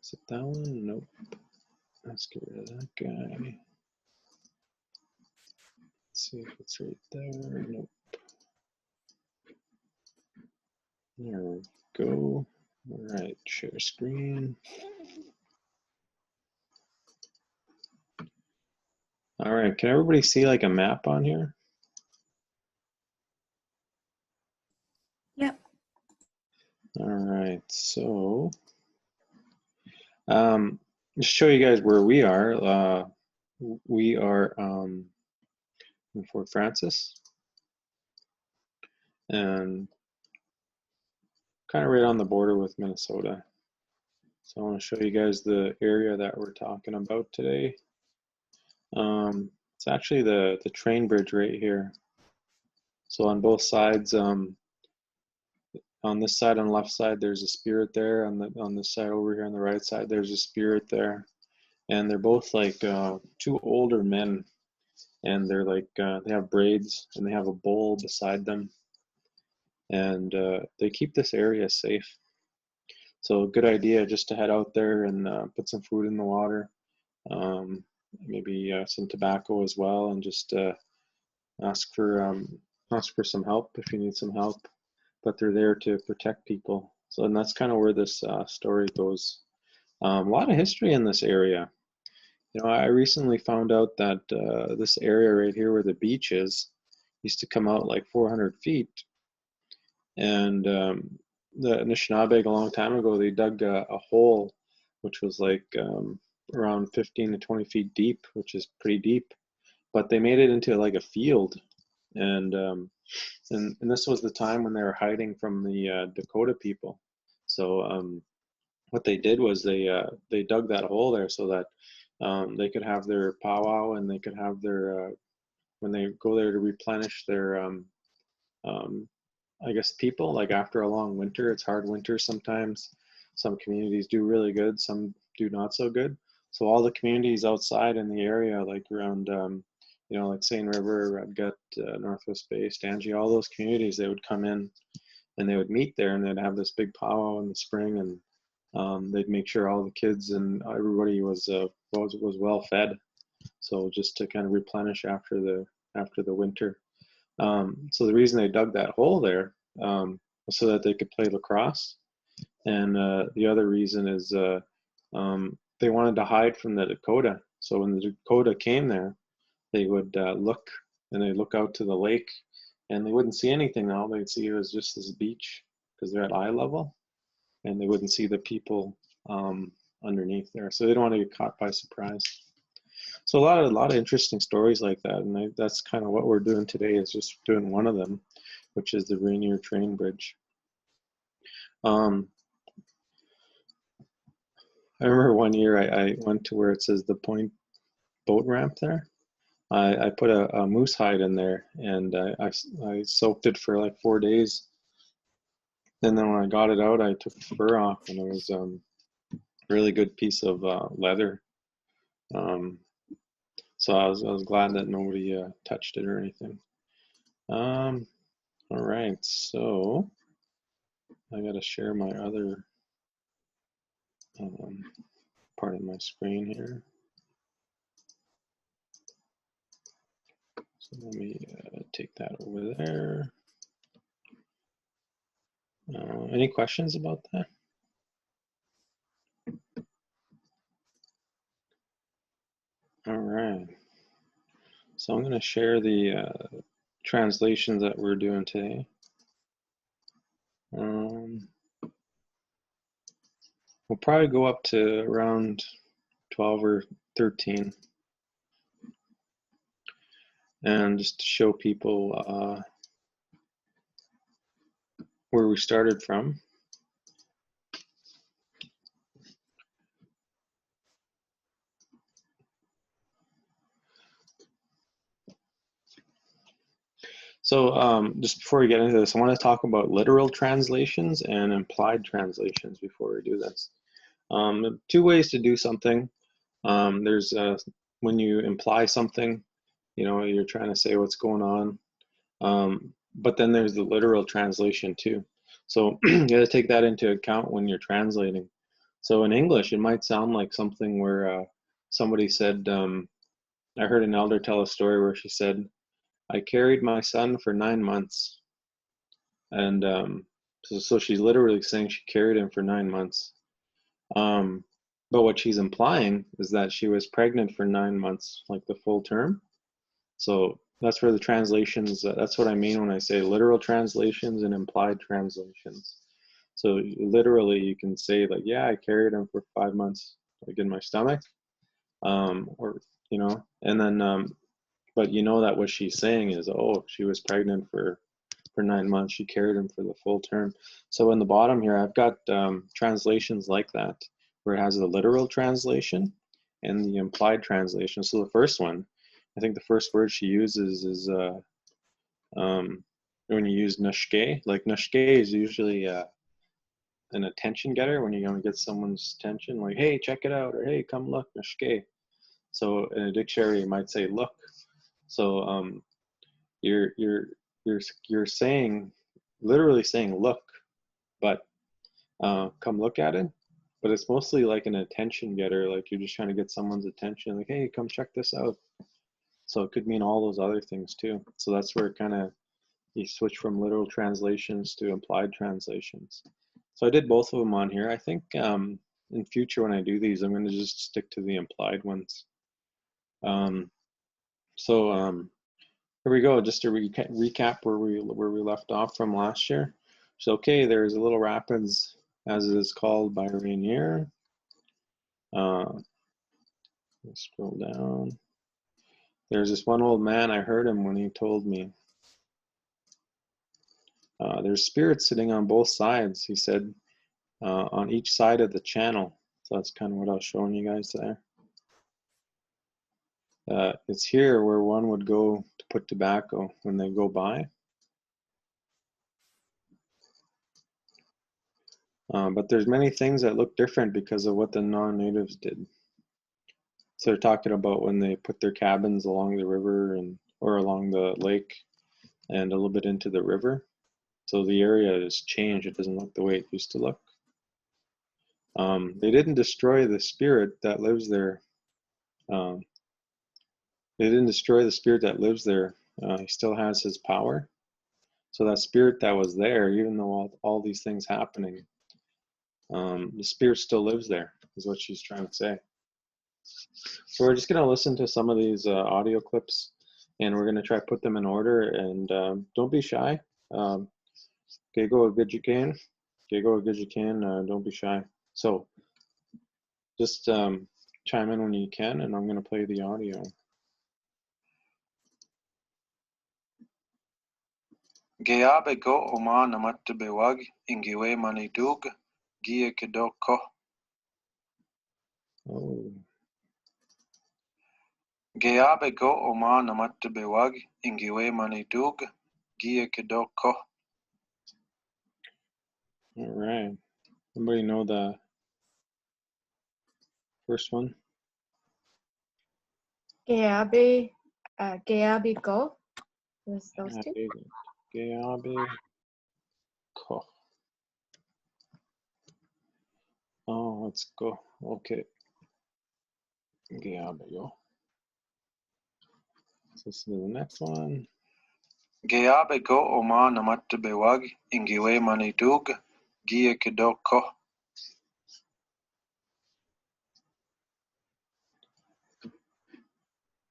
Is it that one? Nope. Let's get rid of that guy. Let's see if it's right there. Nope. There we go. All right, share screen. All right, can everybody see like a map on here? Yep. All right, so just show you guys where we are. We are in Fort Francis, and kind of right on the border with Minnesota. So I want to show you guys the area that we're talking about today. It's actually the train bridge right here. So on both sides, on this side, on the left side, there's a spirit there. On this side over here on the right side, there's a spirit there. And they're both like two older men, and they're like they have braids and they have a bowl beside them, and they keep this area safe. So a good idea just to head out there and put some food in the water, maybe some tobacco as well, and just ask for some help if you need some help. But they're there to protect people. So, and that's kind of where this story goes. A lot of history in this area. You know, I recently found out that this area right here where the beach is used to come out like 400 feet. And the Anishinaabe a long time ago, they dug a hole which was like around 15 to 20 feet deep, which is pretty deep. But they made it into like a field. And this was the time when they were hiding from the Dakota people. So what they did was they dug that hole there so that they could have their powwow, and they could have their when they go there to replenish their I guess people, like after a long winter. It's hard winter sometimes. Some communities do really good, some do not so good. So all the communities outside in the area, like around you know, like Seine River, Red Gut, Northwest Bay, Stangie, all those communities, they would come in and they would meet there, and they'd have this big powwow in the spring, and they'd make sure all the kids and everybody was well fed. So just to kind of replenish after the winter. So the reason they dug that hole there was so that they could play lacrosse, and the other reason is they wanted to hide from the Dakota. So when the Dakota came there, they would look, and they'd look out to the lake, and they wouldn't see anything. All they'd see was just this beach, because they're at eye level, and they wouldn't see the people underneath there. So they don't want to get caught by surprise. So a lot of interesting stories like that, and that's kind of what we're doing today, is just doing one of them, which is the Rainier train bridge. I remember one year I went to where it says the Point boat ramp there. I put a moose hide in there, and I soaked it for like 4 days. And then when I got it out, I took the fur off, and it was a really good piece of leather. So I was glad that nobody touched it or anything. All right, so I got to share my other part of my screen here. So let me take that over there. Any questions about that? All right. So I'm going to share the translations that we're doing today. We'll probably go up to around 12 or 13. And just to show people where we started from. So just before we get into this, I want to talk about literal translations and implied translations before we do this. Two ways to do something. There's when you imply something, you know, you're trying to say what's going on. But then there's the literal translation too. So you got to take that into account when you're translating. So in English, it might sound like something where somebody said, I heard an elder tell a story where she said, I carried my son for 9 months. And so she's literally saying she carried him for 9 months. But what she's implying is that she was pregnant for 9 months, like the full term. So that's where the translations, that's what I mean when I say literal translations and implied translations. So literally you can say like, yeah, I carried him for 5 months, like in my stomach, or, you know, and then, but you know that what she's saying is, oh, she was pregnant for 9 months, she carried him for the full term. So in the bottom here, I've got translations like that, where it has the literal translation and the implied translation. So the first one, I think the first word she uses is when you use nashke. Like nashke is usually an attention getter when you're going to get someone's attention, like, hey, check it out, or hey, come look, nashke. So in a dictionary, you might say look. So you're saying, literally saying look, but come look at it. But it's mostly like an attention getter, like you're just trying to get someone's attention, like, hey, come check this out. So it could mean all those other things too. So that's where kind of you switch from literal translations to implied translations. So I did both of them on here. I think in future when I do these, I'm going to just stick to the implied ones. Here we go. Just to recap where we left off from last year. So okay, there's a little rapids, as it is called, by Rainier. Let's scroll down. There's this one old man, I heard him when he told me. There's spirits sitting on both sides, he said, on each side of the channel. So that's kind of what I was showing you guys there. It's here where one would go to put tobacco when they go by. But there's many things that look different because of what the non-natives did. So they're talking about when they put their cabins along the river or along the lake and a little bit into the river. So the area has changed. It doesn't look the way it used to look. They didn't destroy the spirit that lives there. They didn't destroy the spirit that lives there. He still has his power. So that spirit that was there, even though all these things happening, the spirit still lives there, is what she's trying to say. So we're just going to listen to some of these audio clips, and we're going to try to put them in order. And don't be shy. Okay, go as good you can. Okay, go as good you can. Don't be shy. So just chime in when you can, and I'm going to play the audio. Geabe go oma namat bewag ingiwe manidug gie kedoko. Oh. Geabe go oma namat bewag ingiwe manidug gie kedoko. All right. Anybody know the first one? Geabe go. Was those two? Geabe ko. Oh, let's go. Okay. Geabe go. Let's listen to the next one. Geabe go oma namat bewag ingiwe manidug gie kedoko.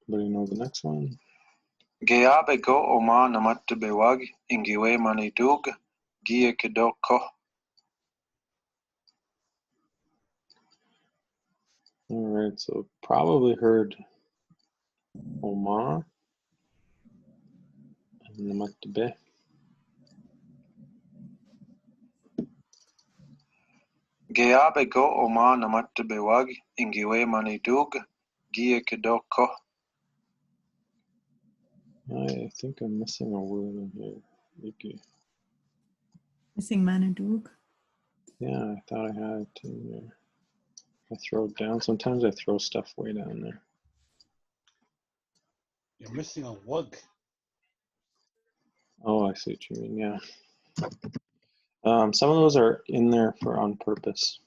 Anybody know the next one? Geabe go oma namat bewag ingiwe manidug gie kedoko. All right, so probably heard Oma and Namatbe. Geabe go oma namat bewag ingiwe manidug gie kedoko. I think I'm missing a word in here. Okay. Missing Manadug. Yeah, I thought I had it in there. I throw it down. Sometimes I throw stuff way down there. You're missing a wug. Oh, I see what you mean. Yeah. Some of those are in there for on purpose.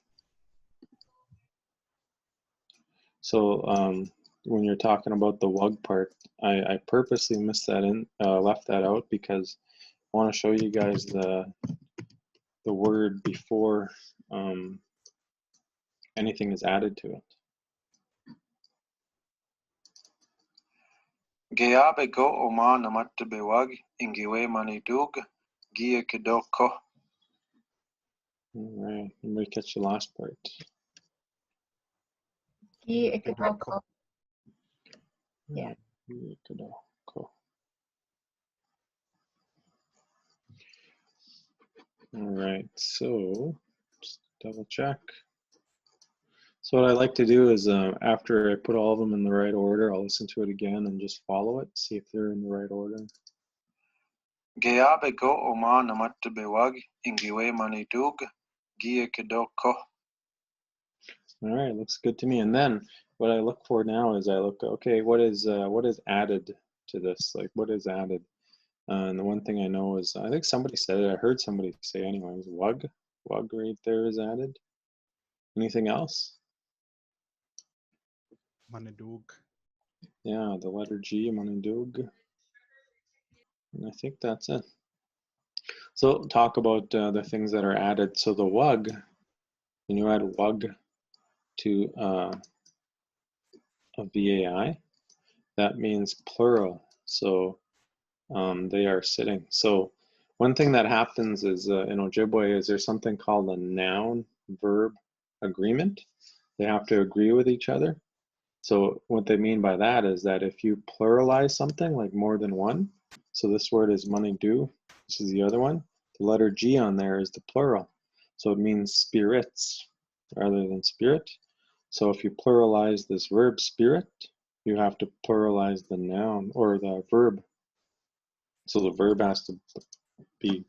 So when you're talking about the wug part, I purposely missed that in, left that out because I want to show you guys the word before anything is added to it. Geabe go oma namat bewag ingiwe manidug gie kedo ko. All right, everybody catch the last part. Gi ikidoko. Yeah. Cool. All right, so just double check. So what I like to do is after I put all of them in the right order, I'll listen to it again and just follow it, see if they're in the right order. Geabe go oma namat bewag ingiwe manidug gie kedo ko. All right, looks good to me. And then what I look for now is I look, okay, what is added to this? Like what is added? And the one thing I know is, I think somebody said it, I heard somebody say anyways, wug right there is added. Anything else? Manidug. Yeah, the letter G, manidug. And I think that's it. So talk about the things that are added. So the wug, when you add wug to a VAI, that means plural. So they are sitting. So one thing that happens is in Ojibwe is there's something called a noun verb agreement. They have to agree with each other. So what they mean by that is that if you pluralize something like more than one, so this word is money do, this is the other one, the letter G on there is the plural. So it means spirits rather than spirit. So if you pluralize this verb spirit, you have to pluralize the noun or the verb. So the verb has to be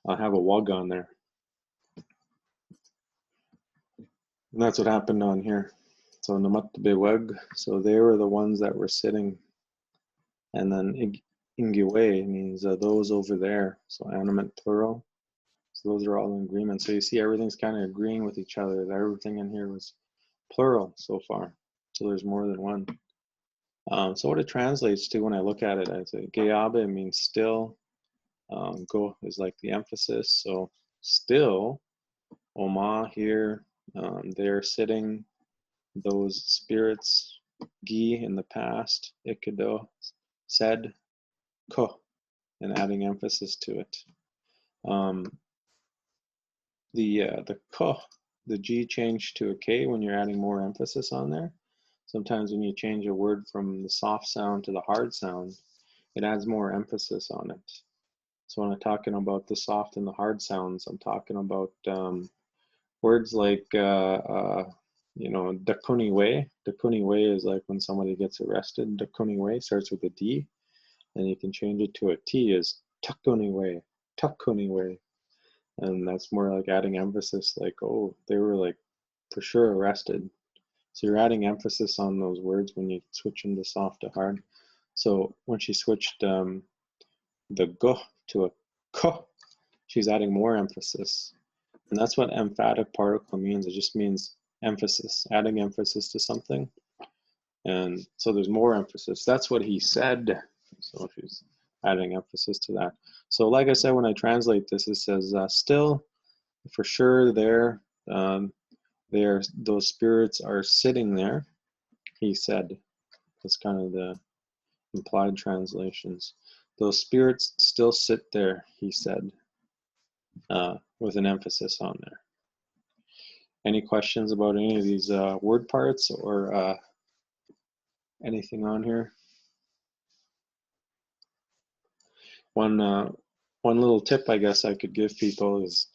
have a wug on there. And that's what happened on here. So namatbeweg, so they were the ones that were sitting. And then ingiwe means those over there. So animate plural. So those are all in agreement. So you see everything's kind of agreeing with each other. That everything in here was plural so far. So there's more than one. So what it translates to when I look at it, I say geabe means still. Go is like the emphasis. So still, oma here, they're sitting. Those spirits, gi in the past, ikido, said, ko, and adding emphasis to it. The ko, the G changed to a K when you're adding more emphasis on there. Sometimes when you change a word from the soft sound to the hard sound, it adds more emphasis on it. So when I'm talking about the soft and the hard sounds, I'm talking about words like, you know, dakuniwe. Dakuniwe is like when somebody gets arrested. Dakuniwe starts with a D, and you can change it to a T as takuniwe, takuniwe. And that's more like adding emphasis, like, oh, they were like for sure arrested. So you're adding emphasis on those words when you switch them to soft to hard. So when she switched the go to a ko, she's adding more emphasis. And that's what emphatic particle means. It just means emphasis, adding emphasis to something. And so there's more emphasis. That's what he said. So she's adding emphasis to that. So like I said, when I translate this, it says still, for sure there, those spirits are sitting there, he said. That's kind of the implied translations. Those spirits still sit there, he said, with an emphasis on there. Any questions about any of these word parts or anything on here? One little tip I guess I could give people is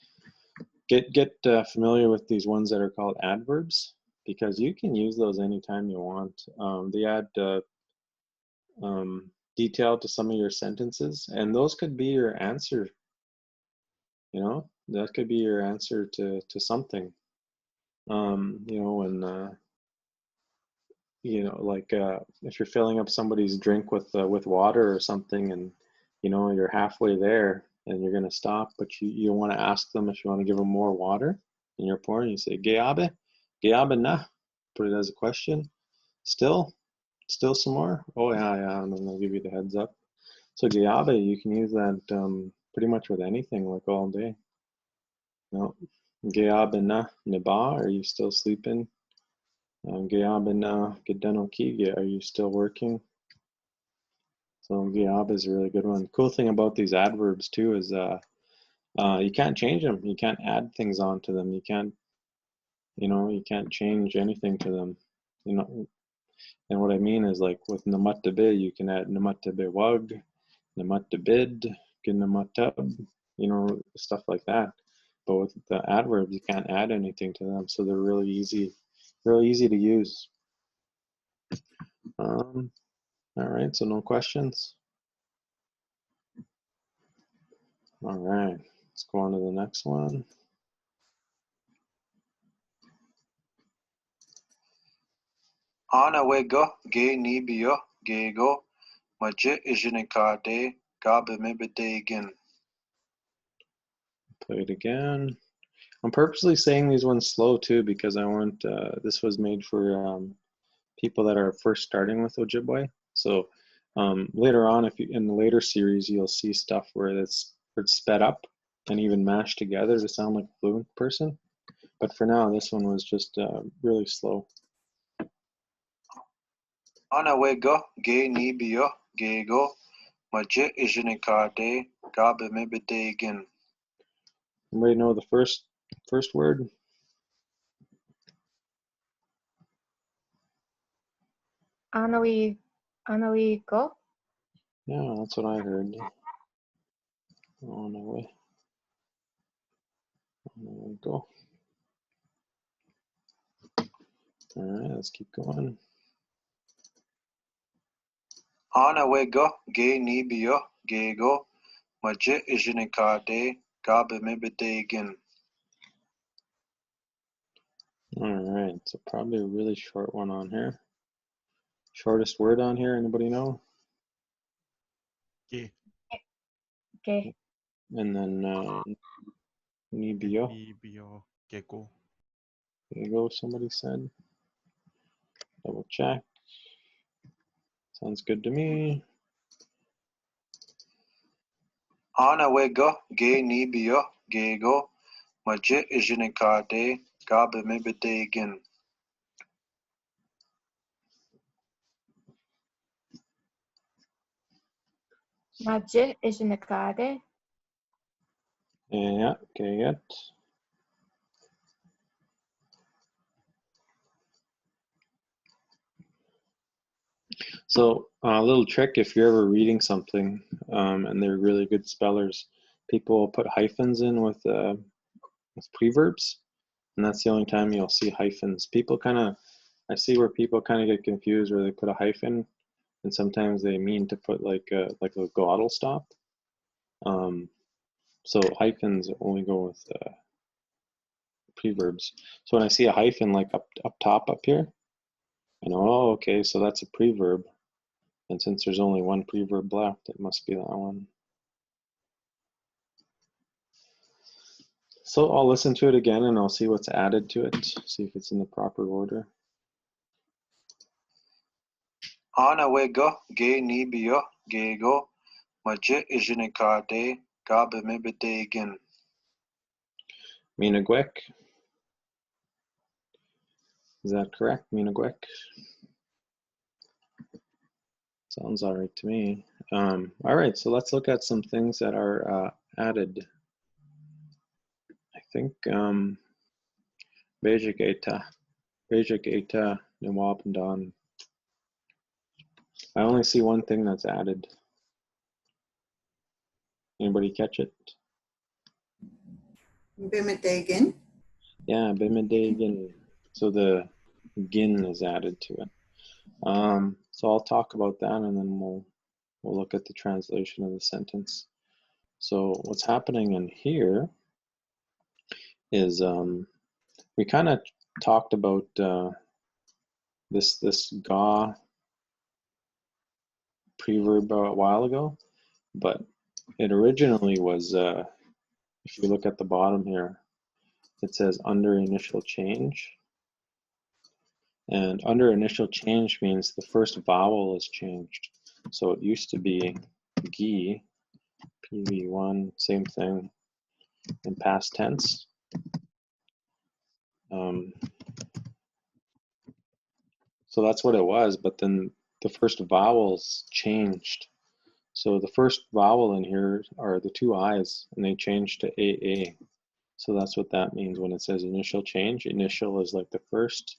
get familiar with these ones that are called adverbs, because you can use those anytime you want. They add detail to some of your sentences, and those could be your answer. You know, that could be your answer to something. You know, when you know, like if you're filling up somebody's drink with water or something, and you know you're halfway there and you're gonna stop, but you want to ask them if you want to give them more water, and you're pouring, you say geabe na, put it as a question. Still some more? Oh yeah, and then I'll give you the heads up. So Gayabe, you can use that pretty much with anything, like all day. No. Gayabe na niba, are you still sleeping? Gayabe na gedenoki, are you still working? So Gayabe is a really good one. Cool thing about these adverbs too is you can't change them. You can't add things onto them. You can't change anything to them. And what I mean is, like with namatabe, you can add namatabewag, namatabid, ginamatab, stuff like that. But with the adverbs, you can't add anything to them, so they're really easy to use. All right, so no questions. All right, let's go on to the next one. Ana wego ge nibio gego maje ijinikade gabe mebedegin. Play it again. I'm purposely saying these ones slow too, because I want, this was made for people that are first starting with Ojibwe. So later on, if you, in the later series, you'll see stuff where it's sped up and even mashed together to sound like a fluent person. But for now, this one was just really slow. Ana wego ge nibio gego maje ijinikade gabe mebedegin. Anybody know the first word? Anoi go. Yeah, that's what I heard. On the way. There we go. All right, let's keep going. Ana wego ge nibio gego maje ijinikade gabe mebedegin. All right, so probably a really short one on here. Shortest word on here, anybody know? Ge. Okay. And then Nibio. Nibio. Gego. There you go, somebody said. Double check. Sounds good to me. Ana wego ge nibio gego maje ijinikade gabe mebedegin. Maje ijinikade. Yeah, okay, good. So a little trick, if you're ever reading something and they're really good spellers, people will put hyphens in with preverbs, and that's the only time you'll see hyphens. I see where people kind of get confused where they put a hyphen, and sometimes they mean to put like a glottal stop. So hyphens only go with preverbs. So when I see a hyphen like up top up here, I know, oh, okay, so that's a preverb. And since there's only one preverb left, it must be that one. So I'll listen to it again and I'll see what's added to it, see if it's in the proper order. Ana wego ge nibio gego maje ijinikade gabe mebedegin. Minagwek. Is that correct, Minagwek? Sounds all right to me. All right, so let's look at some things that are added. I think Basic Eta, Niwabandan. I only see one thing that's added. Anybody catch it? Bimidegin. Yeah, Bimidegin. So the gin is added to it. So I'll talk about that and then we'll look at the translation of the sentence. So what's happening in here is we kind of talked about this ga preverb a while ago, but it originally was, if you look at the bottom here, it says under initial change. And under initial change means the first vowel is changed. So it used to be gi, PV1, same thing in past tense. So that's what it was, but then the first vowels changed. So the first vowel in here are the two I's, and they changed to AA. So that's what that means when it says initial change. Initial is like the first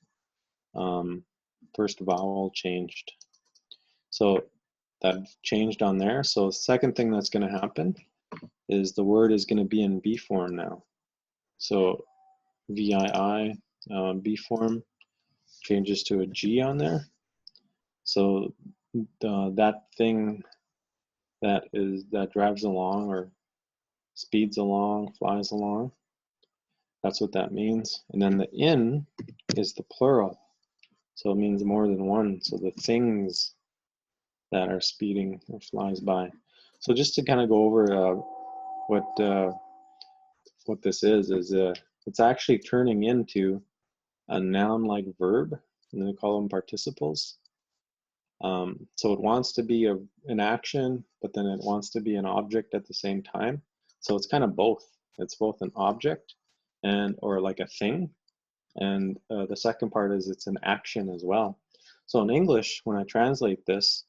vowel changed. So that changed on there. So the second thing that's going to happen is the word is going to be in B form now. So VII, B form changes to a G on there. So that thing that drives along or speeds along, flies along, that's what that means. And then the in is the plural. So it means more than one. So the things that are speeding or flies by. So just to kind of go over what this is it's actually turning into a noun-like verb, and they call them participles. So it wants to be an action, but then it wants to be an object at the same time. So it's kind of both. It's both an object or like a thing, and the second part is it's an action as well. So in English, when I translate this,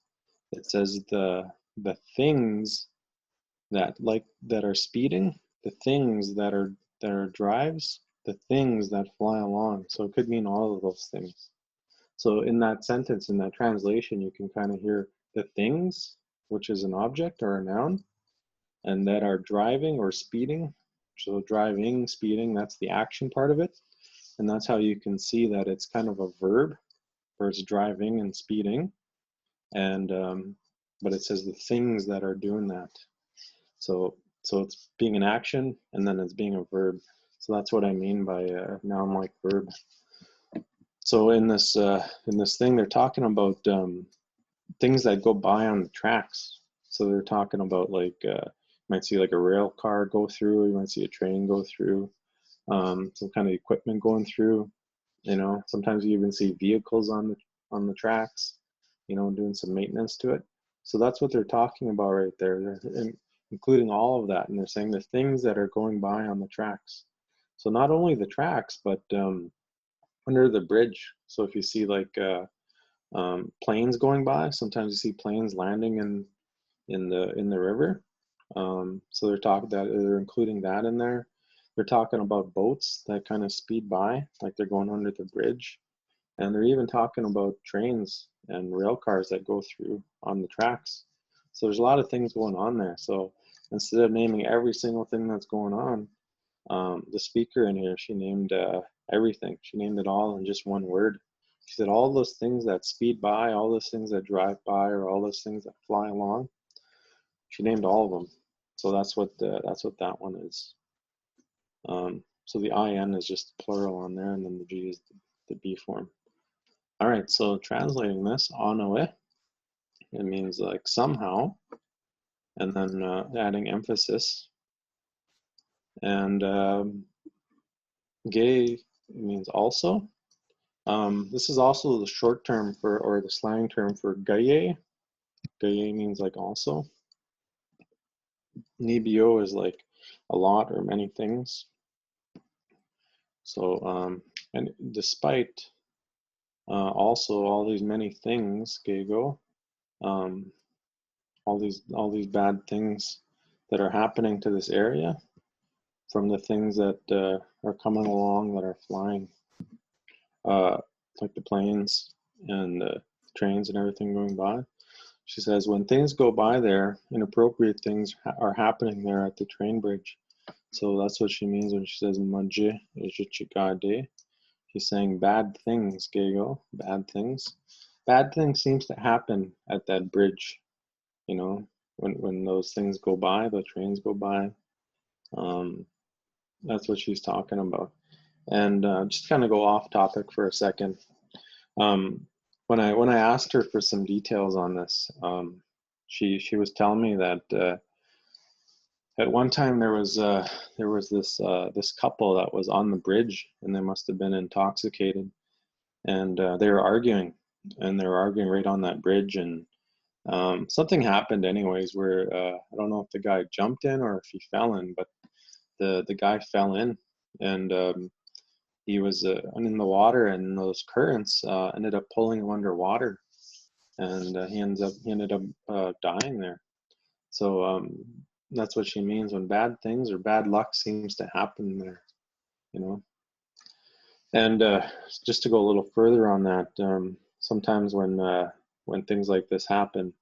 it says the things that are speeding, the things that are drives, the things that fly along. So it could mean all of those things. So in that sentence, in that translation, you can kind of hear the things, which is an object or a noun, and that are driving or speeding. So driving, speeding, that's the action part of it. And that's how you can see that it's kind of a verb, where it's driving and speeding. And but it says the things that are doing that. So it's being an action, and then it's being a verb. So that's what I mean by a noun-like verb. So in this thing, they're talking about things that go by on the tracks. So they're talking about like you might see like a rail car go through, you might see a train go through, some kind of equipment going through. You know, sometimes you even see vehicles on the tracks, you know, doing some maintenance to it. So that's what they're talking about right there. They're including all of that, and they're saying the things that are going by on the tracks. So not only the tracks, but under the bridge. So if you see like planes going by, sometimes you see planes landing in the river. So they're including that in there. They're talking about boats that kind of speed by, like they're going under the bridge. And they're even talking about trains and rail cars that go through on the tracks. So there's a lot of things going on there. So instead of naming every single thing that's going on, the speaker in here, she named everything. She named it all in just one word. She said all those things that speed by, all those things that drive by, or all those things that fly along. She named all of them. So that's what that one is. So the IN is just plural on there, and then the G is the B form. All right, so translating this, anawe, it means like somehow, and then adding emphasis. And gay means also. This is also the short term or the slang term for gaye. Gaye means like also. Nibio is like a lot or many things. So, and despite also all these many things, gego, all these bad things that are happening to this area, from the things that are coming along that are flying, like the planes and the trains and everything going by. She says, when things go by there, inappropriate things are happening there at the train bridge. So that's what she means when she says, Manje Ijichikade. She's saying bad things, Gego, bad things. Bad things seems to happen at that bridge, you know, when those things go by, the trains go by. That's what she's talking about. And just kind of go off topic for a second. When I asked her for some details on this, she was telling me that at one time there was this couple that was on the bridge, and they must have been intoxicated, and they were arguing, right on that bridge, and something happened anyways where I don't know if the guy jumped in or if he fell in, but the guy fell in, and he was in the water, and those currents ended up pulling him underwater, and he ended up dying there. So that's what she means when bad things or bad luck seems to happen there, you know. And just to go a little further on that, sometimes when things like this happen,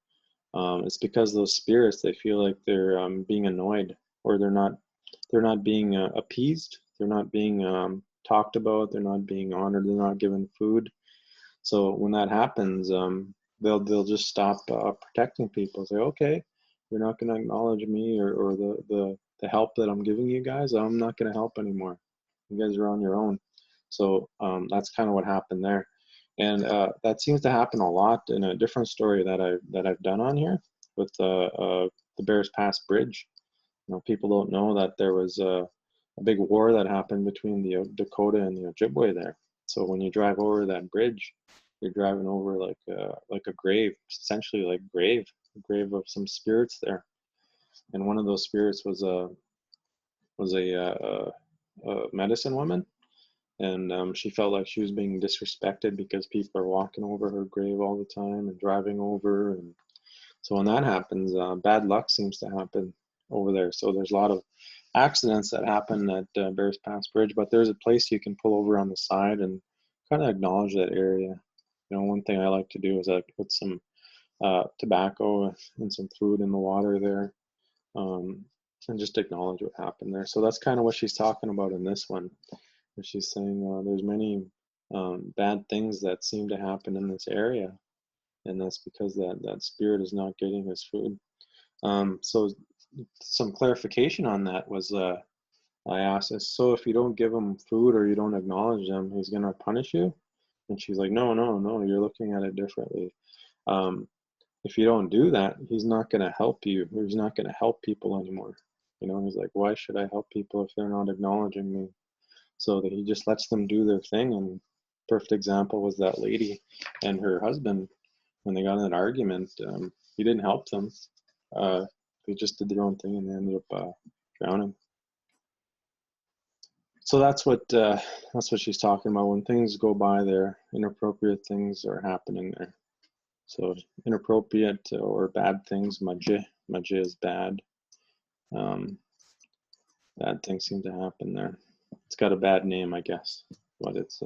it's because those spirits, they feel like they're being annoyed, or they're not being appeased, they're not being talked about, they're not being honored, they're not given food. So when that happens, they'll just stop protecting people. Say, okay, you're not going to acknowledge me or the help that I'm giving you guys. I'm not going to help anymore. You guys are on your own. So that's kind of what happened there, and that seems to happen a lot in a different story that I've done on here with the Bears Pass Bridge. You know, people don't know that there was a big war that happened between the Dakota and the Ojibwe there. So when you drive over that bridge, you're driving over like a grave, essentially like a grave of some spirits there. And one of those spirits was a medicine woman, and she felt like she was being disrespected because people are walking over her grave all the time and driving over. And so when that happens, bad luck seems to happen over there. So there's a lot of accidents that happen at Bears Pass Bridge, but there's a place you can pull over on the side and kind of acknowledge that area. You know, one thing I like to do is I put some tobacco and some food in the water there, and just acknowledge what happened there. So that's kind of what she's talking about in this one. She's saying there's many bad things that seem to happen in this area, and that's because that spirit is not getting his food. So some clarification on that was I asked, so if you don't give him food or you don't acknowledge him, he's going to punish you? And she's like, no, you're looking at it differently. If you don't do that, he's not going to help you. He's not going to help people anymore. You know, he's like, why should I help people if they're not acknowledging me? So that he just lets them do their thing. And perfect example was that lady and her husband. When they got in an argument, he didn't help them. They just did their own thing, and they ended up drowning. So that's what she's talking about. When things go by there, inappropriate things are happening there. So inappropriate or bad things, maji is bad. Bad things seem to happen there. It's got a bad name, I guess, what it's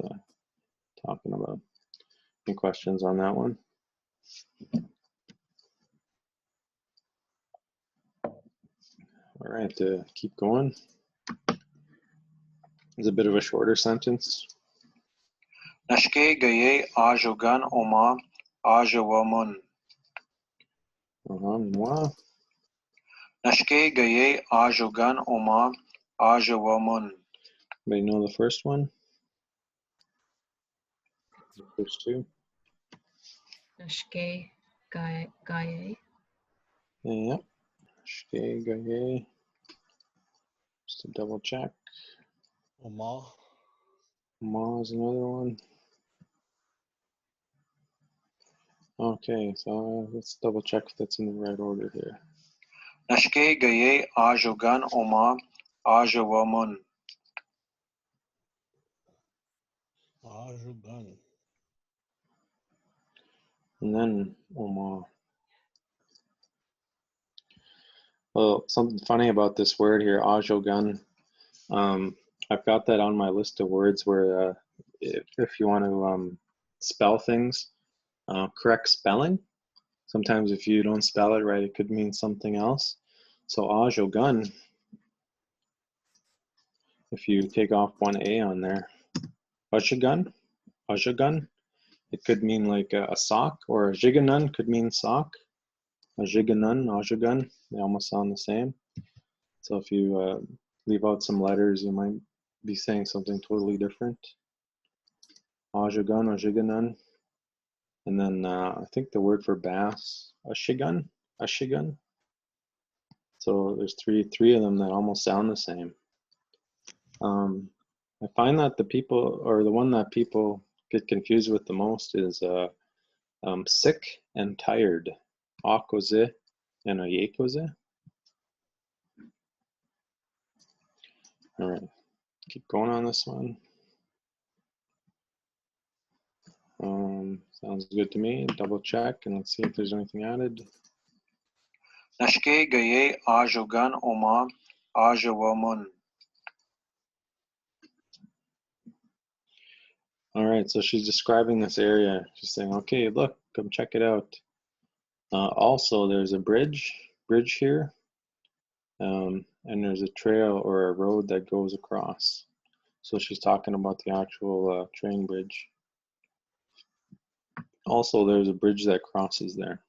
talking about. Any questions on that one? All right, keep going. It's a bit of a shorter sentence. Nashke gaye ajogan oma ajawamun. Moi. Nashke gaye ajogan oma ajawamun. Anybody know the first one? The first two? Nashke gaye. Yeah. Nashke gaye. Just to double check. Oma. Ma is another one. Okay, so let's double check if that's in the right order here. Nashke gaye ajogan oma ajawamun. Ajugan. And then Oma. Well, something funny about this word here, ajogun. I've got that on my list of words where if you want to spell things, correct spelling. Sometimes if you don't spell it right, it could mean something else. So ajogun, if you take off one A on there, ajogun, it could mean like a sock, or a jiganun could mean sock. A jiganun, ajogun, they almost sound the same. So if you leave out some letters, you might be saying something totally different. Ajogun, ajiganun. And then I think the word for bass, ashigun. So there's three of them that almost sound the same. I find that the one that people get confused with the most is sick and tired. Akoze and ayekoze. All right, keep going on this one. Sounds good to me. Double check and let's see if there's anything added. Nashke gaye ajogan oma ajawamun. All right, so she's describing this area. She's saying, okay, look, come check it out. Also, there's a bridge here, and there's a trail or a road that goes across. So she's talking about the actual train bridge. Also, there's a bridge that crosses there.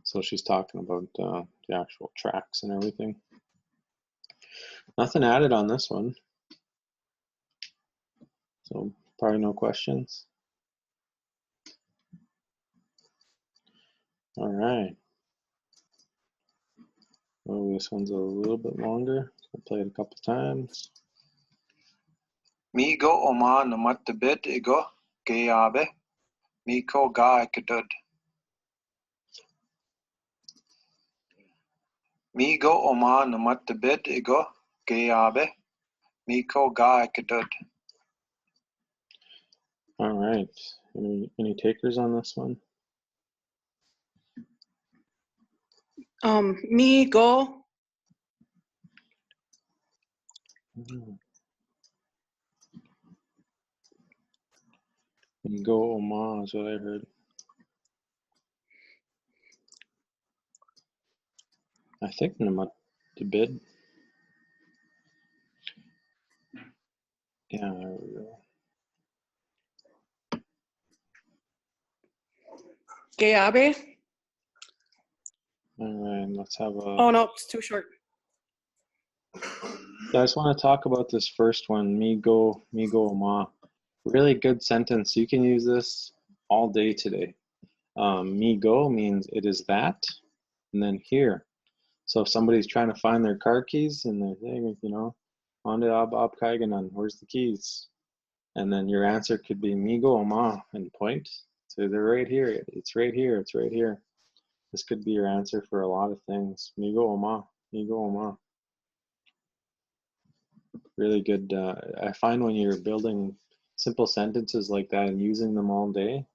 So she's talking about the actual tracks and everything. Nothing added on this one. So probably no questions. All right. Oh, this one's a little bit longer. I'll play it a couple times. Migo oma namatbed ego gayabe. Miko ga ekdud. Migo oma namatbed ego gayabe. Miko ga ekdud. All right. Any takers on this one? Me go. Go Oma is what I heard. I think Namat to bid. Yeah, there we go. Gayabe. All right, let's have a. Oh no, it's too short. I just want to talk about this first one, me go Oma. Really good sentence. You can use this all day today. Me go means it is that, and then here. So if somebody's trying to find their car keys and they're saying, you know, Honda Ab Kaiganan, where's the keys? And then your answer could be me go Oma and point. So they're right here. It's right here. It's right here. This could be your answer for a lot of things. Me go Oma. Me go Oma. Really good. I find when you're building simple sentences like that and using them all day,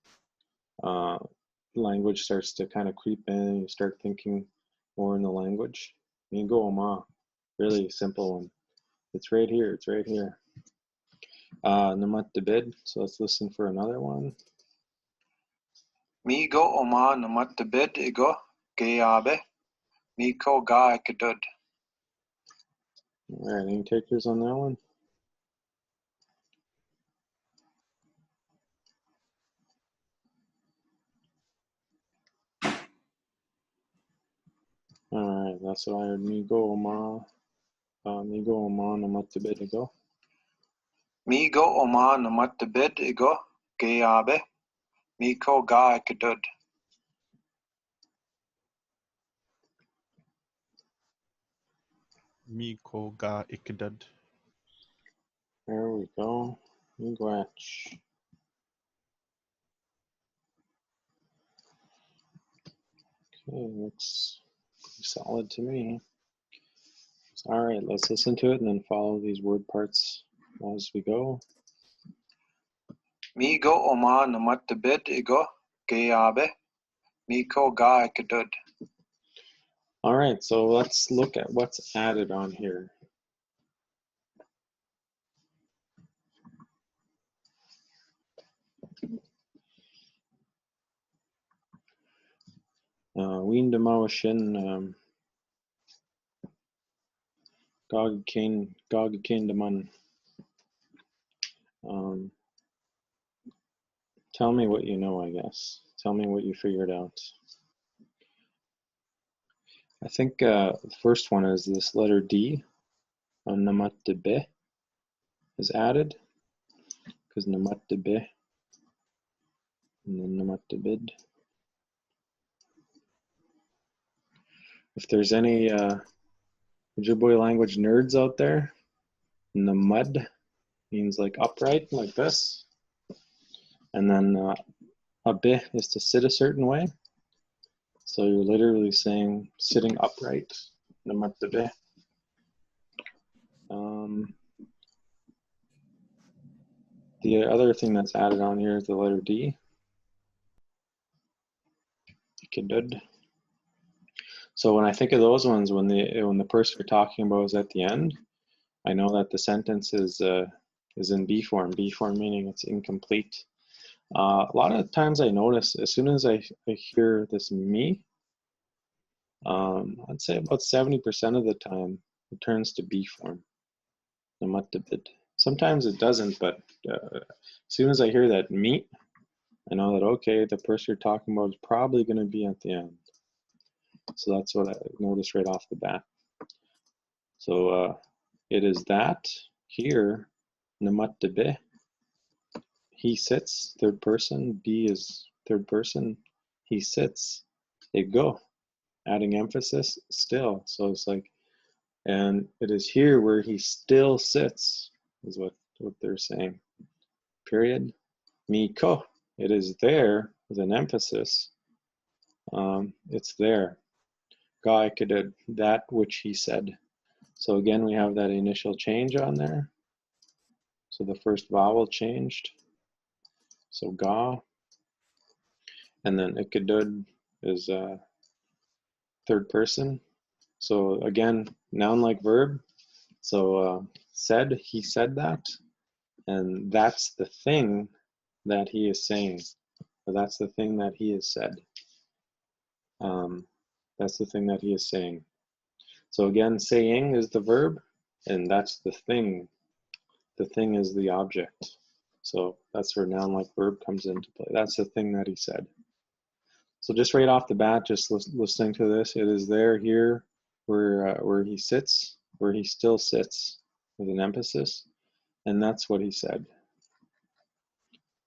language starts to kind of creep in. You start thinking more in the language. Mingo Oma, really simple one. It's right here. It's right here. Namat Debid. So let's listen for another one. Migo oma namatbed ego gayabe. Miko ga ekdud. All right, any takers on that one? All right, that's what I heard. Migo Oma Namat Debid ego. Migo oma namatbed ego gayabe. Miko ga ekdud. Miko ga ikdad. There we go. Miigwech. Okay, looks pretty solid to me. All right, let's listen to it and then follow these word parts as we go. Migo oma namatbed ego gayabe. Miko ga ekdud. All right, so let's look at what's added on here. Windamawashin Gog Daman. Tell me what you know, I guess. Tell me what you figured out. I think the first one is this letter D on Namatbe is added because Namatbe and then Namatbid. If there's any Ojibwe language nerds out there, Namud means like upright, like this. And then abe is to sit a certain way. So you're literally saying sitting upright. Namattabe. The other thing that's added on here is the letter D. Ikidud. So when I think of those ones, when the person you're talking about is at the end, I know that the sentence is in B form. B form meaning it's incomplete. A lot of times I notice as soon as I hear this me, I'd say about 70% of the time it turns to B form. Namattabid. Sometimes it doesn't, but as soon as I hear that meet, I know that, okay, the person you're talking about is probably going to be at the end. So that's what I noticed right off the bat. So it is that here, namattabe. He sits, third person. B is third person. He sits. Ego, adding emphasis, still. So it's like, and it is here where he still sits, is what they're saying. Period. Miko, it is there with an emphasis. It's there. Ga ikidud, that which he said. So again, we have that initial change on there. So the first vowel changed. So ga. And then ikidud is third person. So again, noun like verb. So said, he said that. And that's the thing that he is saying. Or that's the thing that he has said. That's the thing that he is saying. So again, saying is the verb, and that's the thing. The thing is the object. So that's where noun like verb comes into play. That's the thing that he said. So just right off the bat, just listening to this, it is there here where he sits, where he still sits with an emphasis, and that's what he said.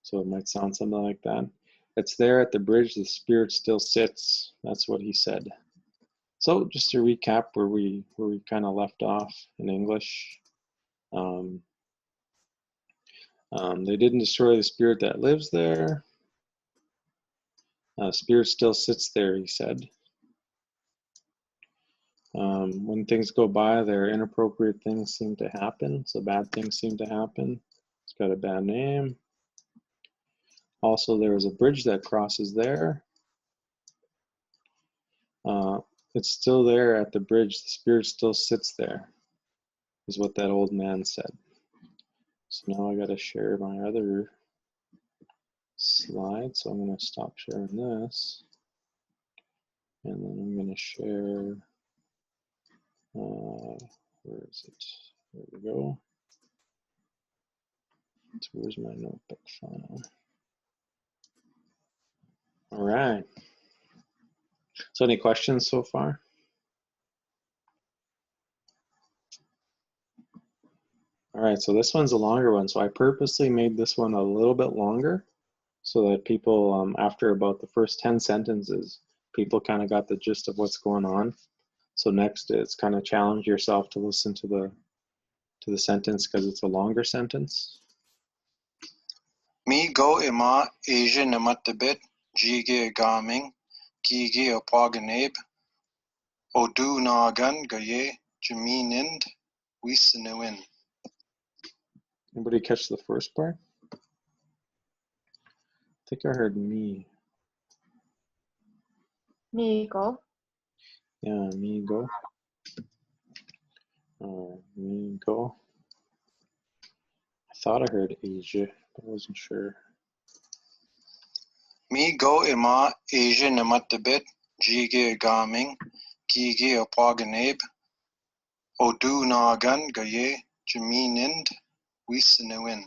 So it might sound something like that. It's there at the bridge, the spirit still sits. That's what he said. So just to recap where we kind of left off in English. They didn't destroy the spirit that lives there. Spirit still sits there, he said. When things go by, there inappropriate things seem to happen. So bad things seem to happen. It's got a bad name. Also, there is a bridge that crosses there. It's still there at the bridge. The spirit still sits there, is what that old man said. So now I got to share my other slide. So I'm going to stop sharing this. And then I'm going to share, where is it? There we go. So where's my notebook file? All right. So any questions so far? All right, so this one's a longer one. So I purposely made this one a little bit longer so that people, after about the first 10 sentences, people kind of got the gist of what's going on. So next it's kind of challenge yourself to listen to the sentence because it's a longer sentence. Mi go ima Asia namattabit, jige gaming, kigi apagaнаbe, odu nagan gaye, jaminind, wisinawin. Anybody catch the first part? I think I heard me. Migo. Yeah, me go. Me go. I thought I heard Asia, but I wasn't sure. Mi go ima Asia namattabit, jige gaming, kigi apagaнаbe, odu nagan gaye, jaminind, wisinawin.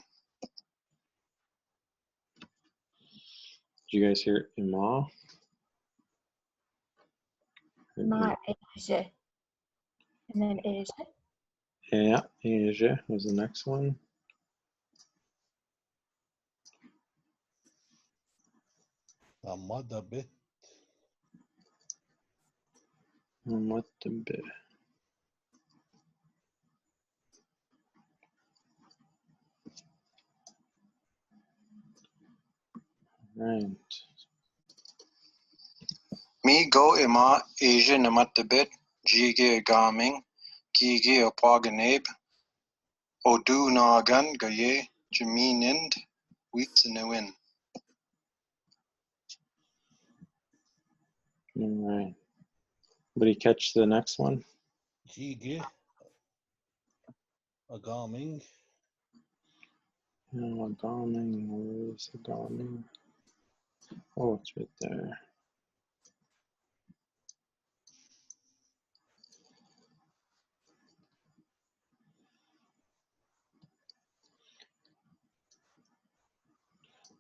Did you guys hear Ima? Ma Asia. And then Asia. Yeah, Asia was the next one. Amadabe. Namattabe. Right. Mi go ima Asia namatibet, Jige gaming, Gigi apagaнаbe, Odu nagan gaye, Jaminind, Witsinewin. All right. Anybody catch the next one? Jige. Agaming. Oh, Garming. Where's the Garming? Oh, it's right there.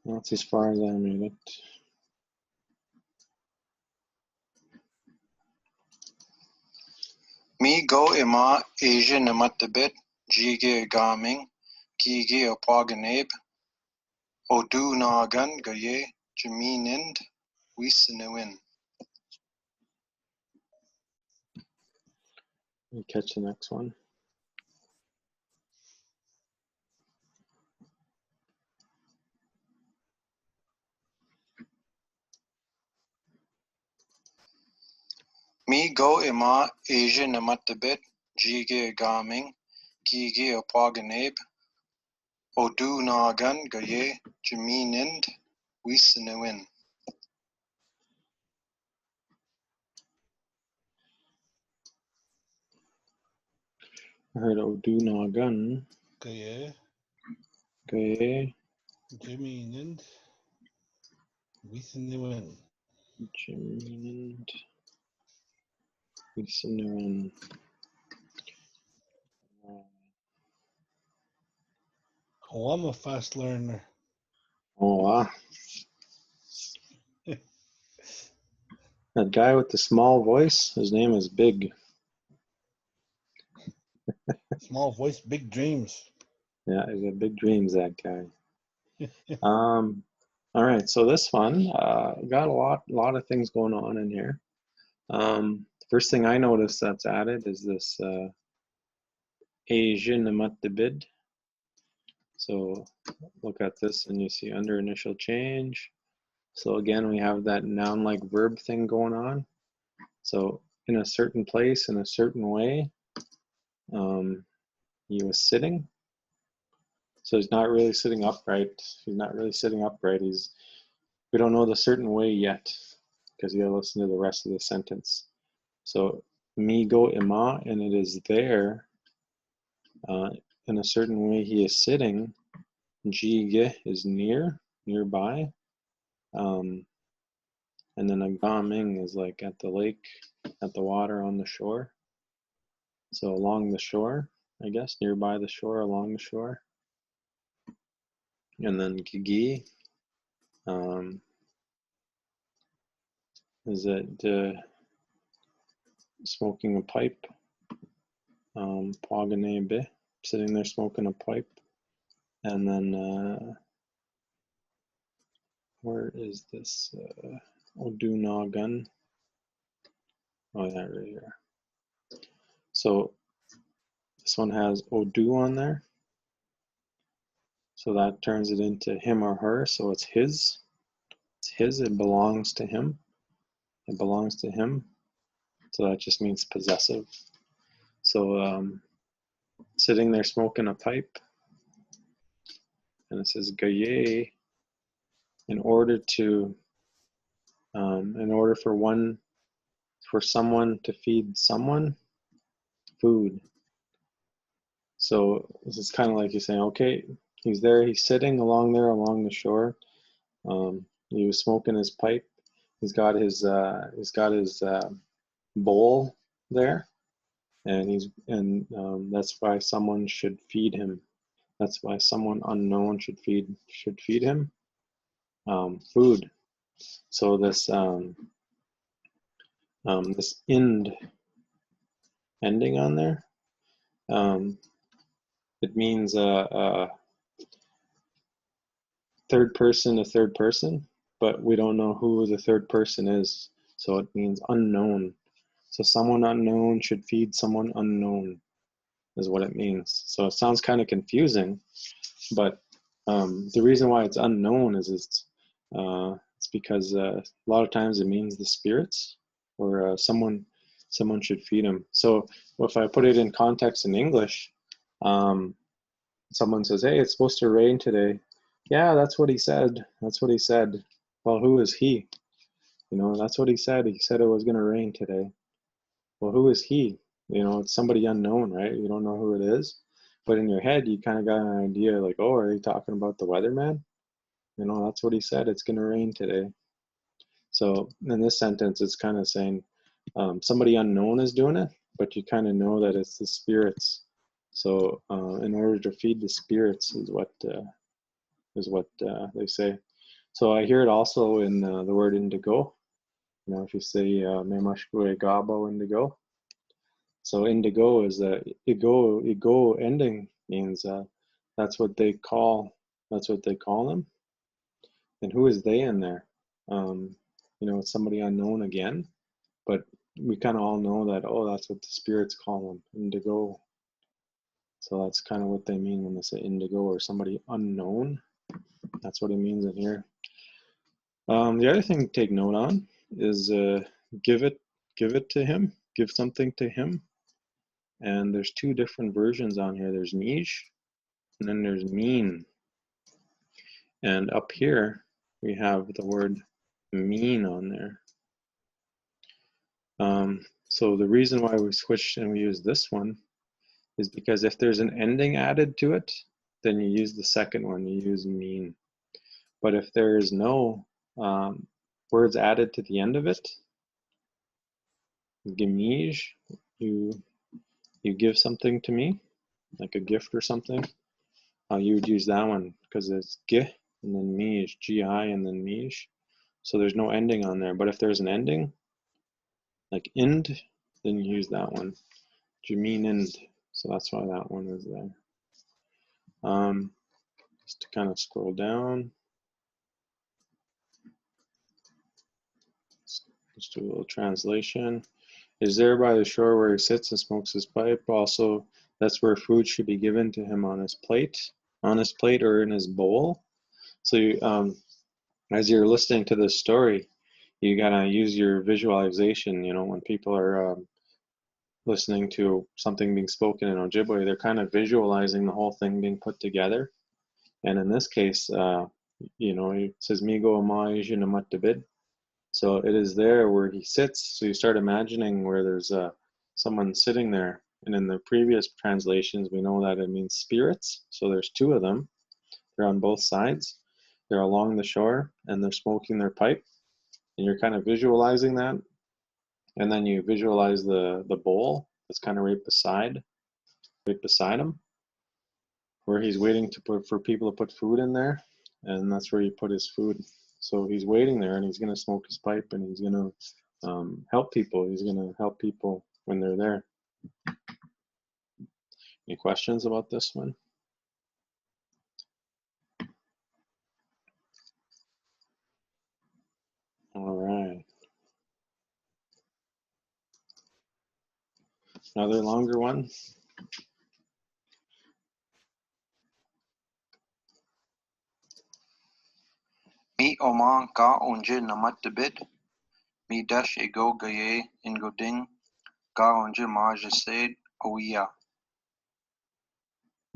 That's as far as I made it. Mi go ima Asia namatibet, Jige gaming, Gigi apagaнаbe, Odu nagan gaye, Jaminind, Witsinewin. You catch the next one. Mi go ima Asia namatibet, Jige gaming, Gigi apagaнаbe, Odu nagan gaye, Jaminind, Witsinewin. I heard Odu Nagan. Gaye. Gaye. Jaminind. Witsinewin. Jiminind. Witsinewin. Oh, I'm a fast learner. Oh, wow. That guy with the small voice, his name is Big. Small voice, big dreams. Yeah, he's got big dreams, that guy. All right, so this one got a lot of things going on in here. First thing I noticed that's added is this Asian Namatibid. So look at this and you see under initial change. So again, we have that noun-like verb thing going on. So in a certain place, in a certain way, he was sitting. So he's not really sitting upright. He's not really sitting upright. We don't know the certain way yet because you gotta listen to the rest of the sentence. So mi go ima, and it is there. In a certain way, he is sitting. Jige is nearby. And then agaming is like at the lake, at the water, on the shore. So along the shore, I guess, nearby the shore, along the shore. And then gigi is it smoking a pipe. Paganebe, sitting there smoking a pipe. And then where is this? Odunagan. Oh yeah, right here. So this one has Odu on there. So that turns it into him or her. So it's his. It's his. It belongs to him. It belongs to him. So that just means possessive. So sitting there smoking a pipe. And it says gaye. In order for someone to feed someone food. So this is kind of like you're saying, okay, he's there, he's sitting along there along the shore. He was smoking his pipe. He's got his bowl there, and that's why someone should feed him. That's why someone unknown should feed him food. So this this ending on there, it means third person to third person, but we don't know who the third person is, so it means unknown. So someone unknown should feed someone unknown is what it means. So it sounds kind of confusing, but the reason why it's unknown is It's because a lot of times it means the spirits, or someone should feed him. So if I put it in context in English, someone says, "Hey, it's supposed to rain today." Yeah, that's what he said. That's what he said. Well, who is he? You know, that's what he said. He said it was going to rain today. Well, who is he? You know, it's somebody unknown, right? You don't know who it is. But in your head, you kind of got an idea like, oh, are they talking about the weatherman? You know, that's what he said. It's going to rain today. So in this sentence, it's kind of saying somebody unknown is doing it, but you kind of know that it's the spirits. So in order to feed the spirits is what they say. So I hear it also in the word indigo. You know, if you say "memashkue gabo indigo," so indigo is ego ending means that's what they call them. And who is they in there? You know, it's somebody unknown again, but we kind of all know that, oh, that's what the spirits call them, indigo. So that's kind of what they mean when they say indigo, or somebody unknown. That's what it means in here. The other thing to take note on is give it to him, give something to him. And there's two different versions on here. There's mish, and then there's mean. And up here, we have the word mean on there. So the reason why we switched and we use this one is because if there's an ending added to it, then you use the second one, you use mean. But if there is no words added to the end of it, gemij, you give something to me, like a gift or something, you would use that one because it's ge and then mij, gi and then mij. So there's no ending on there. But if there's an ending, like ind, then you use that one. Jamin ind. So that's why that one is there. Just to kind of scroll down. Let's do a little translation. Is there by the shore where he sits and smokes his pipe. Also, that's where food should be given to him on his plate or in his bowl. So you, as you're listening to this story, you gotta use your visualization. You know, when people are listening to something being spoken in Ojibwe, they're kind of visualizing the whole thing being put together. And in this case, you know, it says "Migo ama Anishinaabemowin." So it is there where he sits. So you start imagining where there's someone sitting there. And in the previous translations, we know that it means spirits. So there's two of them. They're on both sides. They're along the shore and they're smoking their pipe. And you're kind of visualizing that. And then you visualize the bowl that's kind of right beside him, where he's waiting for people to put food in there. And that's where he put his food. So he's waiting there and he's going to smoke his pipe and he's going to help people. He's going to help people when they're there. Any questions about this one? All right. Another longer one. Mi Oman ka onje namatbid, mi dash ego gaye in goding, ka onje majesed oya.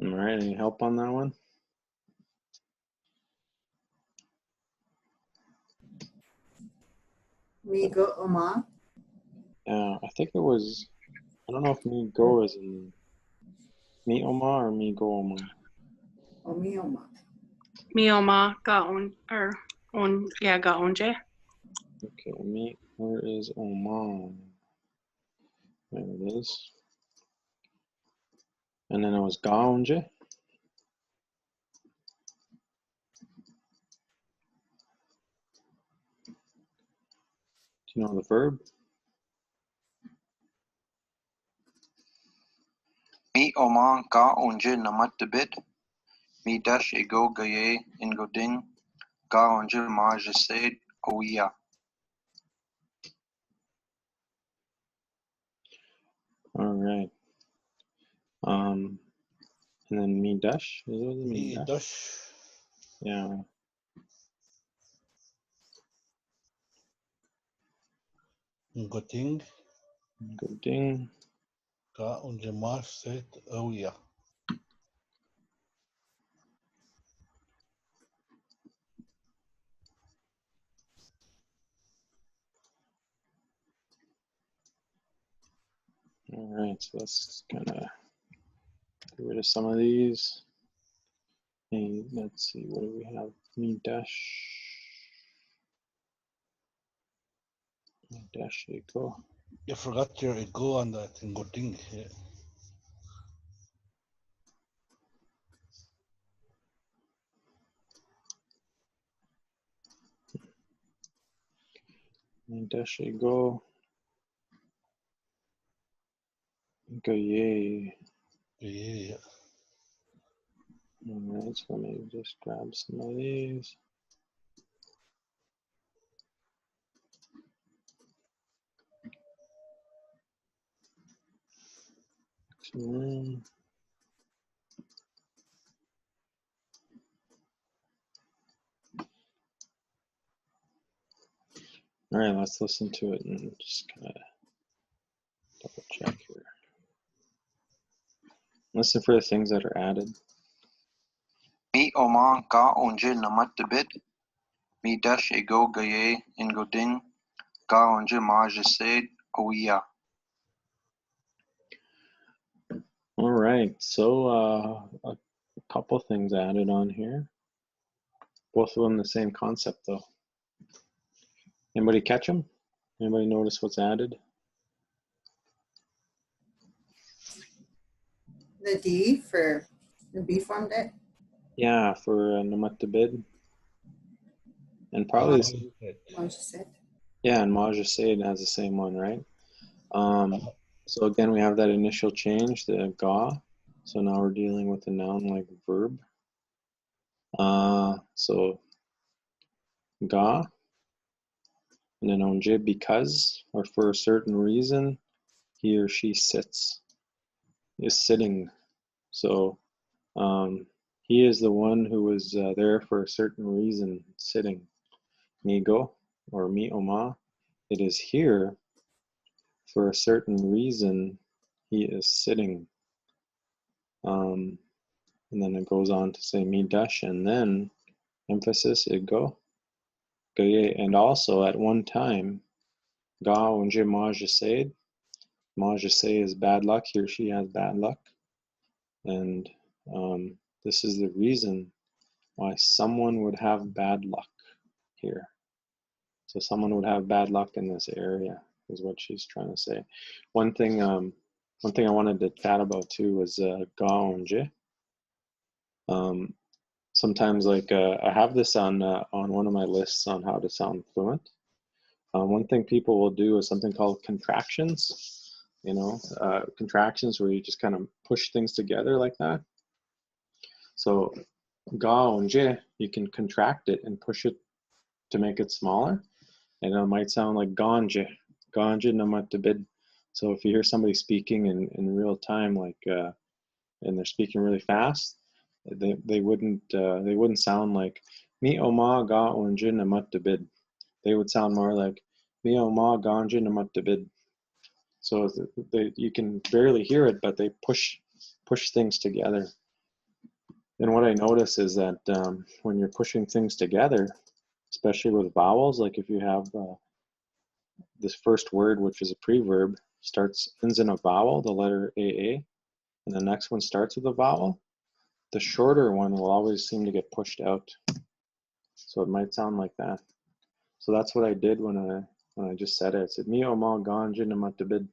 All right. Any help on that one? Migo Oma. Yeah, I think it was. I don't know if me go is in me Oma or me go Oma. Omi Oma. Mioma ga onje. Okay, me. Where is Oman? There it is. And then it was Gaonje. Do you know the verb? Mi Oman ka onje namatbid, mi dash ego gaye in goding, ka onje majesed oya. All right. And then me dash. Is it me Me dash? dush. Yeah. Ngoting. Goding. Ga unjemash set oya. All right, so let's kind of get rid of some of these. Hey, let's see, what do we have? Me dash. Me dash echo. You forgot your ego on that Ngoting. Yeah. Me dash ego. Go yay. Yeah. All right, so let me just grab some of these. All right, let's listen to it and just kind of double check here. Listen for the things that are added. Mi Oman Ga Unje Namatbid, Mi Dash Ego Gaye in Godin, Ga Unje Majesed Oya. All right, so a couple things added on here. Both of them the same concept though. Anybody catch them? Anybody notice what's added? The D for the B form debt. Yeah, for Namatbid. And probably the same. Majesed. Yeah, and Majesed has the same one, right? So again, we have that initial change, the ga. So now we're dealing with a noun like verb. So ga, and then onje, because, or for a certain reason, he or she sits, is sitting. So he is the one who is there for a certain reason, sitting. Migo, or mi oma, it is here for a certain reason, he is sitting. And then it goes on to say mi dash, and then emphasis ego, gaye, and also at one time, ga unje majesed. Majesed is bad luck. He or she has bad luck, and this is the reason why someone would have bad luck here. So someone would have bad luck in this area, is what she's trying to say. One thing I wanted to chat about too was ga unje. Sometimes, like I have this on one of my lists on how to sound fluent. One thing people will do is something called contractions. You know, contractions where you just kind of push things together like that. So ga onje, you can contract it and push it to make it smaller, and it might sound like ganje, ganje namatbid. So if you hear somebody speaking in real time, like and they're speaking really fast, they wouldn't sound like mi oma ga onje namatbid. They would sound more like mi oma ganje namatbid. So you can barely hear it, but they push things together. And what I notice is that when you're pushing things together, especially with vowels, like if you have this first word, which is a preverb, ends in a vowel, the letter AA, and the next one starts with a vowel, the shorter one will always seem to get pushed out. So it might sound like that. So that's what I did when I just said it. I said mi oma ganje namatbid,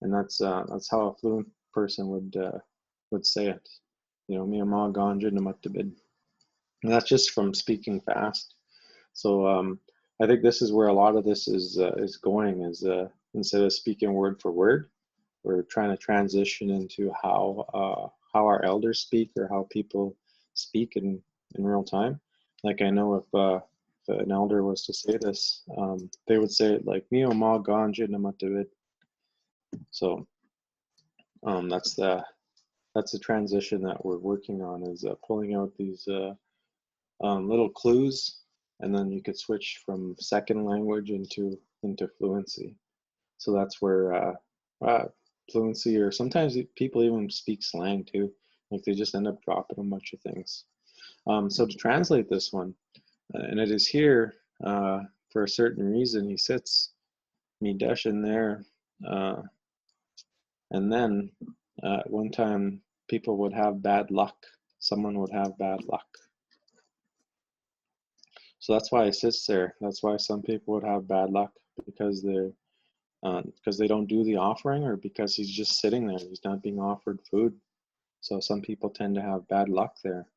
and that's how a fluent person would say it. You know, mi oma ganje namatbid, and that's just from speaking fast. So I think this is where a lot of this is going. Is instead of speaking word for word, we're trying to transition into how our elders speak, or how people speak in real time. Like I know if an elder was to say this, they would say it like mi oma ganje namatbid. So that's the transition that we're working on, is pulling out these little clues, and then you could switch from second language into into fluency. So that's where fluency, or sometimes people even speak slang too. Like they just end up dropping a bunch of things. So to translate this one, and it is here for a certain reason. He sits Midesh in there, and then one time people would have bad luck. Someone would have bad luck. So that's why he sits there. That's why some people would have bad luck, because they don't do the offering, or because he's just sitting there. He's not being offered food. So some people tend to have bad luck there.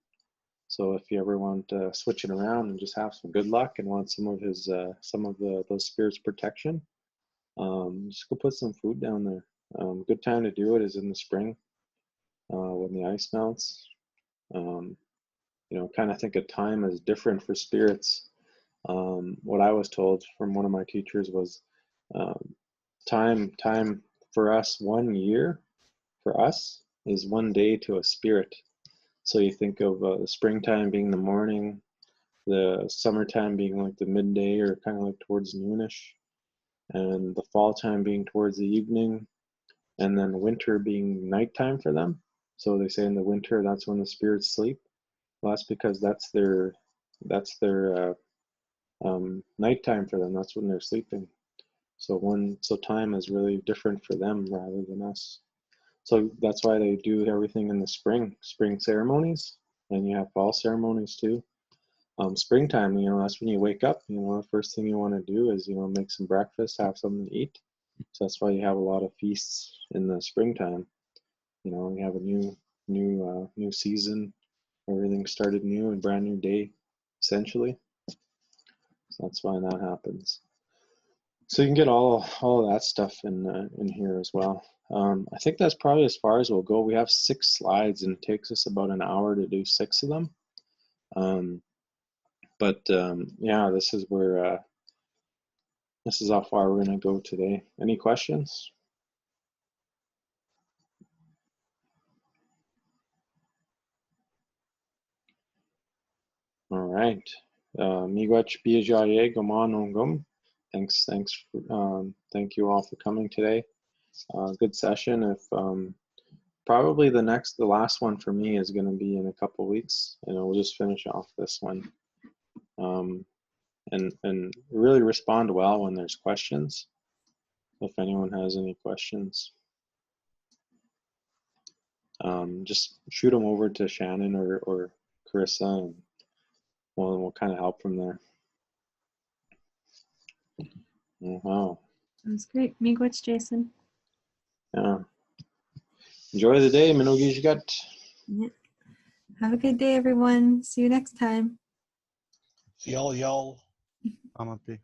So if you ever want to switch it around and just have some good luck and want some of his those spirits' protection, just go put some food down there. Good time to do it is in the spring when the ice melts. Kind of think of time as different for spirits. What I was told from one of my teachers was time for us, 1 year for us is 1 day to a spirit. So you think of the springtime being the morning, the summertime being like the midday or kind of like towards noonish, and the fall time being towards the evening, and then winter being nighttime for them. So they say in the winter, that's when the spirits sleep. Well, that's because that's their nighttime for them. That's when they're sleeping. So time is really different for them rather than us. So that's why they do everything in the spring ceremonies, and you have fall ceremonies too. Springtime, that's when you wake up. The first thing you want to do is make some breakfast, have something to eat. So that's why you have a lot of feasts in the springtime. You have a new season. Everything started new, a brand new day, essentially. So that's why that happens. So you can get all of that stuff in here as well. I think that's probably as far as we'll go. We have 6 slides, and it takes us about an hour to do 6 of them. Yeah, this is how far we're going to go today. Any questions? All right. Miigwech biajaye gaman ongum. Thanks. Thank you all for coming today. Good session. If probably the last one for me is going to be in a couple weeks. We'll just finish off this one. And really respond well when there's questions. If anyone has any questions, just shoot them over to Shannon or Carissa, and we'll kind of help from there. Wow. That's great. Miigwech, Jason. Yeah. Enjoy the day, Minogijigat. Yeah. Have a good day, everyone. See you next time. See y'all. Amapi.